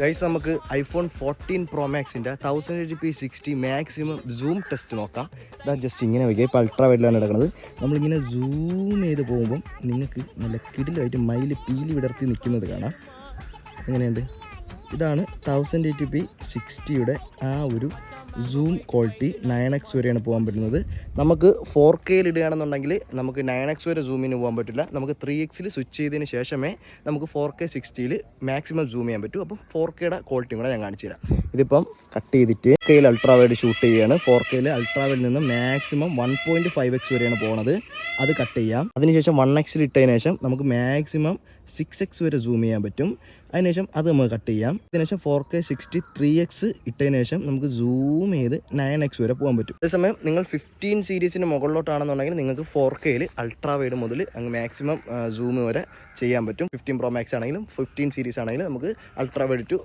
Guys, നമുക്ക് iPhone 14 Pro Maxൻ്റെ 1080p 60 maximum zoom test നോക്കാം. ഇതാ ജസ്റ്റ് ഇങ്ങനെ വയ്ക്കുക. ഇപ്പോൾ അൾട്രാ വൈഡിലാണ് കിടക്കുന്നത്. നമ്മളിങ്ങനെ സൂം ചെയ്ത് പോകുമ്പം നിങ്ങൾക്ക് നല്ല കിടിലായിട്ട് മയിൽ പീലി വിടർത്തി നിൽക്കുന്നത് കാണാം. എങ്ങനെയുണ്ട്? ഇതാണ് 1080p 60യുടെ ആ ഒരു സൂം ക്വാളിറ്റി. 9x വരെയാണ് പോകാൻ പറ്റുന്നത്. നമുക്ക് 4Kയിൽ ഇടുകയാണെന്നുണ്ടെങ്കിൽ നമുക്ക് 9x വരെ സൂമിന് പോകാൻ പറ്റില്ല. നമുക്ക് 3xൽ സ്വിച്ച് ചെയ്തതിന് ശേഷമേ നമുക്ക് 4K 60യിൽ മാക്സിമം സൂം ചെയ്യാൻ പറ്റൂ. അപ്പം 4Kയുടെ ക്വാളിറ്റിയും കൂടെ ഞാൻ കാണിച്ചു തരാം. ഇതിപ്പം കട്ട് ചെയ്തിട്ട് കെയിൽ അൾട്രാ വൈഡ് ഷൂട്ട് ചെയ്യുകയാണ്. 4Kയിൽ അൾട്രാ വൈഡിൽ നിന്ന് മാക്സിമം 1.5x വരെയാണ് പോകുന്നത്. അത് കട്ട് ചെയ്യാം. അതിനുശേഷം 1xൽ ഇട്ടതിന് ശേഷം നമുക്ക് മാക്സിമം 6x വരെ സൂം ചെയ്യാൻ പറ്റും. അതിനുശേഷം അത് നമുക്ക് കട്ട് ചെയ്യാം. അതിനുശേഷം 4K 60 3x ഇട്ടതിന് ശേഷം നമുക്ക് സൂം ചെയ്ത് 9x വരെ പോകാൻ പറ്റും. അതേസമയം നിങ്ങൾ 15 സീരീസിന് മുകളിലോട്ടാണെന്നുണ്ടെങ്കിൽ നിങ്ങൾക്ക് 4Kയിൽ അൾട്രാ വൈഡ് മുതൽ അങ്ങ് മാക്സിമം സൂം വരെ ചെയ്യാൻ പറ്റും. 15 Pro Max ആണെങ്കിലും 15 സീരീസ് ആണെങ്കിലും നമുക്ക് അൾട്രാ വൈഡ് ടു